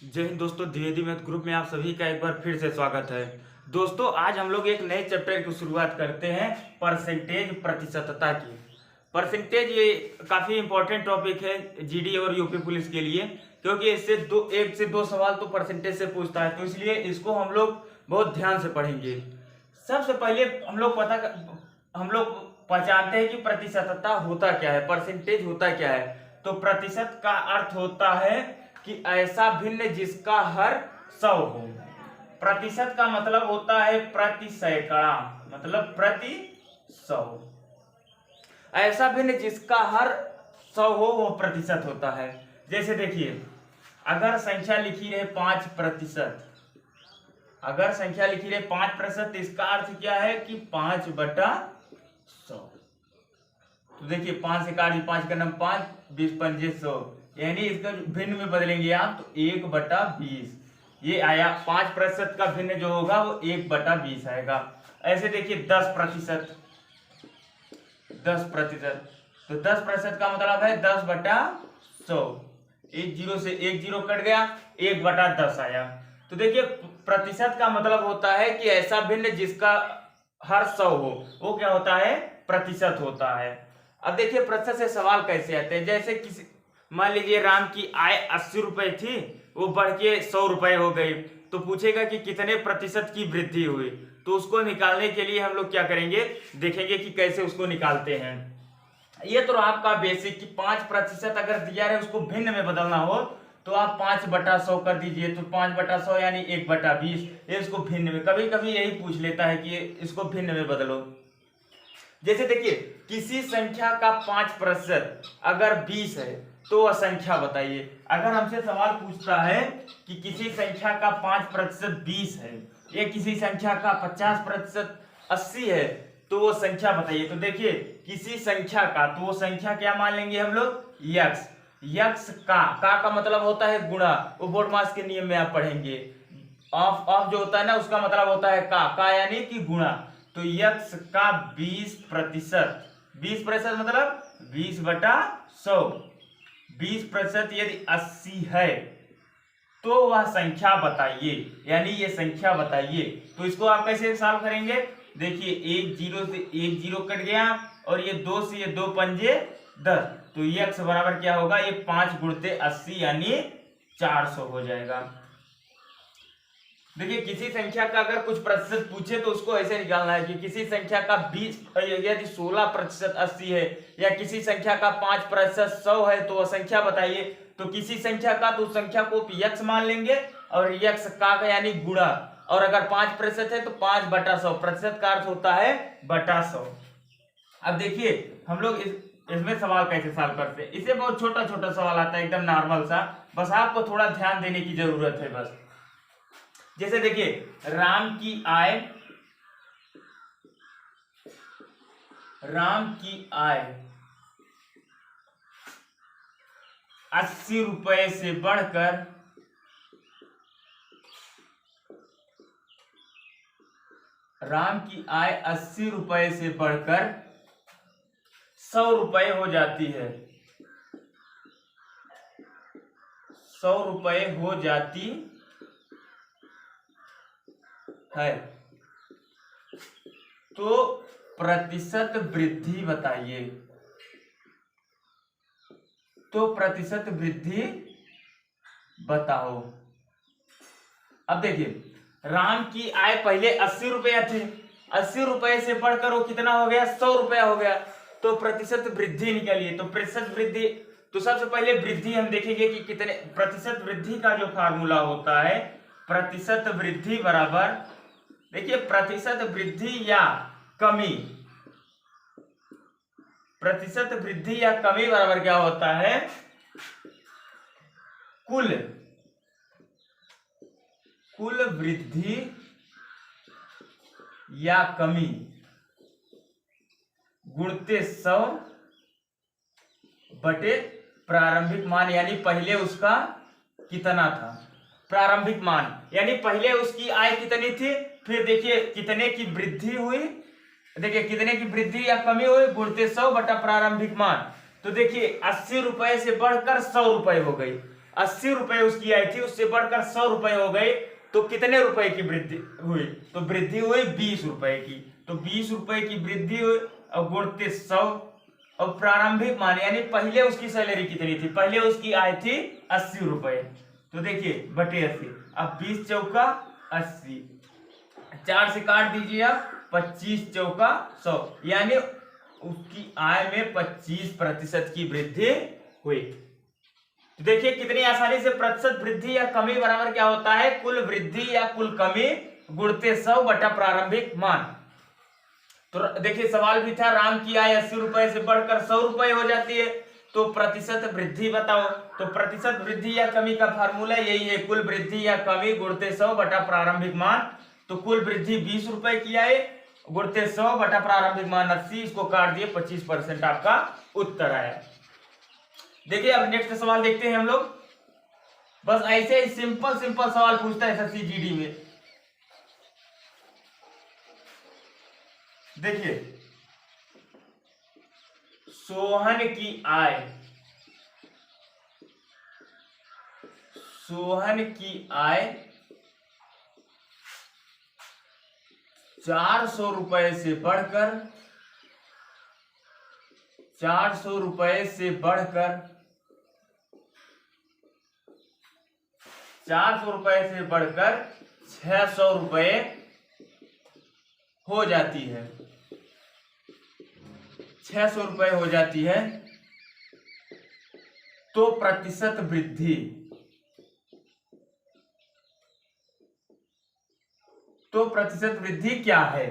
जय हिंद दोस्तों, Dwivedi math group में आप सभी का एक बार फिर से स्वागत है। दोस्तों, आज हम लोग एक नए चैप्टर की शुरुआत करते हैं परसेंटेज, प्रतिशतता की। परसेंटेज ये काफ़ी इंपॉर्टेंट टॉपिक है जीडी और यूपी पुलिस के लिए, क्योंकि इससे एक से दो सवाल तो परसेंटेज से पूछता है, तो इसलिए इसको हम लोग बहुत ध्यान से पढ़ेंगे। सबसे पहले हम लोग पहचानते हैं कि प्रतिशतता होता क्या है, परसेंटेज होता क्या है। तो प्रतिशत का अर्थ होता है कि ऐसा भिन्न जिसका हर 100 हो। प्रतिशत का मतलब होता है प्रति सैकड़ा, मतलब प्रति 100। ऐसा भिन्न जिसका हर 100 हो वो प्रतिशत होता है। जैसे देखिए, अगर संख्या लिखी रहे 5%, अगर संख्या लिखी रहे 5%, इसका अर्थ क्या है कि 5/100। तो देखिए 5 से काट 5 का नंबर 5, 20 पंजे 100, यानी इसका भिन्न में बदलेंगे आप तो 1/20 ये आया। 5% का भिन्न जो होगा वो 1/20 आएगा। ऐसे देखिए 10%, 10%, तो 10% का मतलब है 10/100। एक जीरो से एक जीरो कट गया, 1/10 आया। तो देखिए प्रतिशत का मतलब होता है कि ऐसा भिन्न जिसका हर 100 हो, वो क्या होता है, प्रतिशत होता है। अब देखिए प्रतिशत से सवाल कैसे आते हैं। जैसे किसी मान लीजिए राम की आय 80 रुपए थी, वो बढ़ के 100 रुपए हो गई, तो पूछेगा कि कितने प्रतिशत की वृद्धि हुई। तो उसको निकालने के लिए हम लोग क्या करेंगे, देखेंगे कि कैसे उसको निकालते हैं। ये तो आपका बेसिक कि 5% अगर दिया रहे उसको भिन्न में बदलना हो तो आप 5/100 कर दीजिए, तो 5/100 यानी 1/20। ये इसको भिन्न में, कभी कभी यही पूछ लेता है कि इसको भिन्न में बदलो। जैसे देखिए किसी संख्या का 5% अगर 20 है तो वह संख्या बताइए। अगर हमसे सवाल पूछता है कि किसी संख्या का 5% 20 है, या किसी संख्या का 50% 80 है, तो वो संख्या बताइए। तो देखिए किसी संख्या का, तो वो संख्या क्या मान लेंगे हम लोग, यक्स। यक्स का मतलब होता है गुणा, वो बोर्ड मास के नियम में आप पढ़ेंगे। ऑफ जो होता है ना, उसका मतलब होता है का यानी कि गुणा। तो यक्स का 20%, 20% मतलब 20/100। 20% यदि 80 है तो वह संख्या बताइए, यानी ये संख्या बताइए। तो इसको आप कैसे सॉल्व करेंगे, देखिए एक जीरो से एक जीरो कट गया, और ये 2 से ये 2 पंजे 10, तो यक्स बराबर क्या होगा, ये 5 गुणते 80 यानी 400 हो जाएगा। देखिए किसी संख्या का अगर कुछ प्रतिशत पूछे तो उसको ऐसे निकालना है कि किसी संख्या का 20 यदि 16% 80 है, या किसी संख्या का 5% 100 है, तो वह संख्या बताइए। तो किसी संख्या का, तो संख्या को यक्स मान लेंगे, और यक्स का यानी गुणा, और अगर 5% है तो 5/100, प्रतिशत का अर्थ होता है बटा 100। अब देखिए हम लोग इसमें सवाल कैसे सॉल्व करते हैं। इसे बहुत छोटा छोटा सवाल आता है, एकदम नॉर्मल सा, बस आपको थोड़ा ध्यान देने की जरूरत है बस। जैसे देखिए राम की आय 80 रुपए से बढ़कर 100 रुपए हो जाती है। 100 रुपए हो जाती है, तो प्रतिशत वृद्धि बताइए। तो प्रतिशत वृद्धि बताओ। अब देखिए राम की आय पहले 80 रुपया थी, 80 रुपए से बढ़कर वो कितना हो गया, 100 रुपया हो गया। तो प्रतिशत वृद्धि निकालिए। तो प्रतिशत वृद्धि, तो सबसे पहले वृद्धि हम देखेंगे कि कितने, प्रतिशत वृद्धि का जो फार्मूला होता है, प्रतिशत वृद्धि बराबर, देखिए प्रतिशत वृद्धि या कमी, प्रतिशत वृद्धि या कमी बराबर क्या होता है, कुल वृद्धि या कमी गुणते 100 बटे प्रारंभिक मान, यानी पहले उसका कितना था, प्रारंभिक मान, यानी पहले उसकी आय कितनी थी, फिर देखिए कितने की वृद्धि हुई, देखिए कितने की वृद्धि या कमी हुई, गुणते 100 बटा प्रारंभिक मान। तो देखिए 80 रुपए से बढ़कर 100 रुपए हो गई। 80 रुपए उसकी आई थी, उससे बढ़कर 100 रुपए हो गए, तो कितने रुपए की वृद्धि हुई? तो वृद्धि हुई 20 रुपए की। तो 20 रुपए की वृद्धि हुई और गुणते 100 और प्रारंभिक मान यानी पहले उसकी सैलरी कितनी थी? पहले उसकी आय थी 80 रुपए। तो देखिए बटे 80, अब 20 चौका 80, 4 से काट दीजिए आप, 25 चौका 100, यानी उसकी आय में 25% की वृद्धि हुई। तो देखिए कितनी आसानी से प्रतिशत वृद्धि या कमी बराबर क्या होता है? कुल वृद्धि या कुल कमी गुणते 100 बटा प्रारंभिक मान। तो देखिए सवाल भी था, राम की आय 80 रुपए से बढ़कर 100 रुपए हो जाती है, तो प्रतिशत वृद्धि बताओ। तो प्रतिशत वृद्धि या कमी का फार्मूला यही है, कुल वृद्धि या कमी गुणते 100 बटा प्रारंभिक मान। तो कुल वृद्धि 20 रुपए की आए गुणते 100 बटा प्रारंभिक मान 80, इसको काट दिए, 25% आपका उत्तर आया। देखिए अब नेक्स्ट सवाल देखते हैं हम लोग। बस ऐसे ही सिंपल सिंपल सवाल पूछता है एसएससी जीडी में। देखिए सोहन की आय 400 रुपए से बढ़कर 400 रुपए से बढ़कर 600 रुपए हो जाती है, 600 रुपए हो जाती है, तो प्रतिशत वृद्धि क्या है?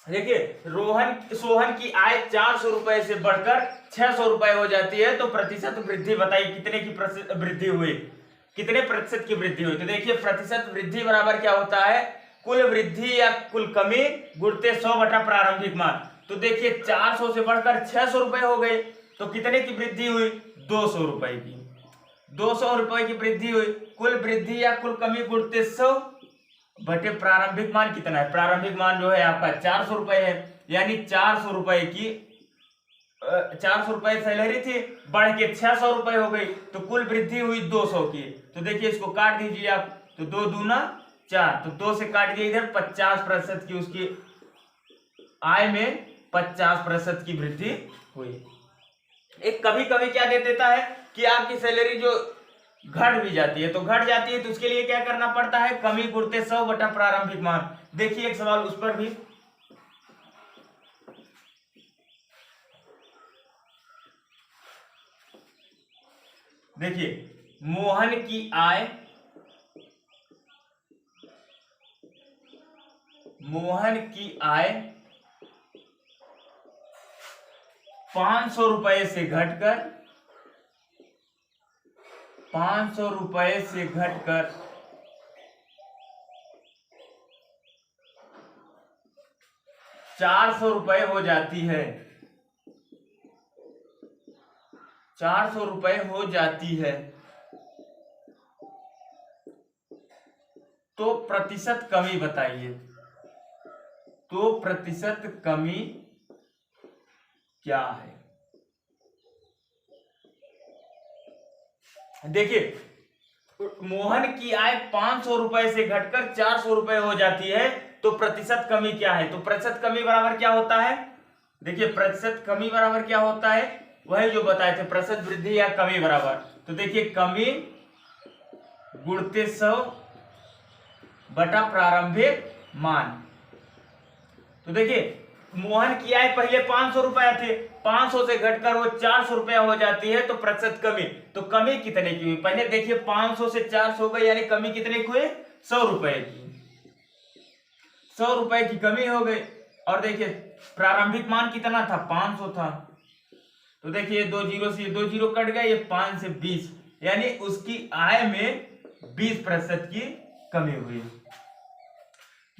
देखिए सोहन की आय 400 रुपए से बढ़कर 600 रुपए हो जाती है, तो प्रतिशत वृद्धि बताइए कितने की वृद्धि हुई, कितने प्रतिशत की वृद्धि हुई? तो देखिए प्रतिशत वृद्धि बराबर क्या होता है? कुल वृद्धि या कुल कमी गुणते 100 बटा प्रारंभिक मान। तो देखिए 400 से बढ़कर 600 रुपए हो गए, तो कितने की वृद्धि हुई? 200 रुपए की, 200 रुपए की वृद्धि हुई। कुल वृद्धि या कुल कमी गुणते 100 बटे प्रारंभिक मान कितना है? प्रारंभिक मान जो है आपका 400 रुपए है, यानी 400 रुपए की 400 रुपए सैलरी थी, बढ़ के 600 रुपए हो गई, तो कुल वृद्धि हुई 200 की। तो देखिए इसको काट दीजिए आप, तो 2 दूना 4, तो 2 से काट दिए, इधर 50% की उसकी आय में 50% की वृद्धि हुई। एक कभी कभी क्या दे देता है कि आपकी सैलरी जो घट भी जाती है, तो घट जाती है, तो उसके लिए क्या करना पड़ता है? कमी गुणते 100 बटा प्रारंभिक मान। देखिए एक सवाल उस पर भी, देखिए मोहन की आय 500 रुपए से घटकर 400 रुपए हो जाती है, 400 रुपए हो जाती है, तो प्रतिशत कमी बताइए, तो प्रतिशत कमी क्या है? देखिए मोहन की आय 500 रुपए से घटकर 400 रुपए हो जाती है, तो प्रतिशत कमी क्या है? तो प्रतिशत कमी बराबर क्या होता है? देखिए प्रतिशत कमी बराबर क्या होता है? वही जो बताए थे, प्रतिशत वृद्धि या कमी बराबर। तो देखिए कमी गुणते 100 बटा प्रारंभिक मान। तो देखिए मोहन की आय पहले 500 रुपया थे, 500 से घटकर वो 400 रुपया हो जाती है, तो प्रतिशत कमी, तो कमी कितने की हुई? पहले देखिए 500 से 400 हो गई, यानी कमी कितने की हुई? 100 रुपए की, 100 रुपए की कमी हो गई। और देखिए प्रारंभिक मान कितना था? 500 था, तो देखिए 2 जीरो से 2 जीरो कट गया, ये 5 से 20, यानी उसकी आय में 20% की कमी हुई।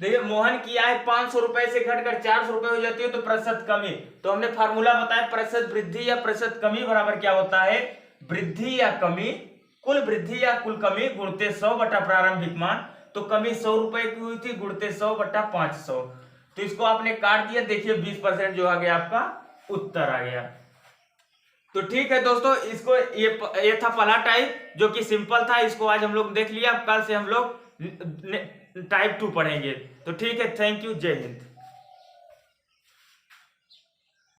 देखिए मोहन की आय 500 रुपए से घटकर 400 रुपए हो जाती है, तो प्रतिशत कमी। तो हमने फार्मूला बताया, प्रतिशत वृद्धि या प्रतिशत कमी बराबर क्या होता है? वृद्धि या कमी, कुल वृद्धि या कुल कमी गुणते 100 बटा प्रारंभिक मान। तो कमी 100 रुपए की हुई थी, गुणते 100 बटा 500, तो इसको आपने काट दिया, देखिए 20% जो आ गया आपका उत्तर आ गया। तो ठीक है दोस्तों, इसको ये था पहला टाइप जो कि सिंपल था, इसको आज हम लोग देख लिया। कल से हम लोग टाइप 2 पढ़ेंगे। तो ठीक है, थैंक यू, जय हिंद।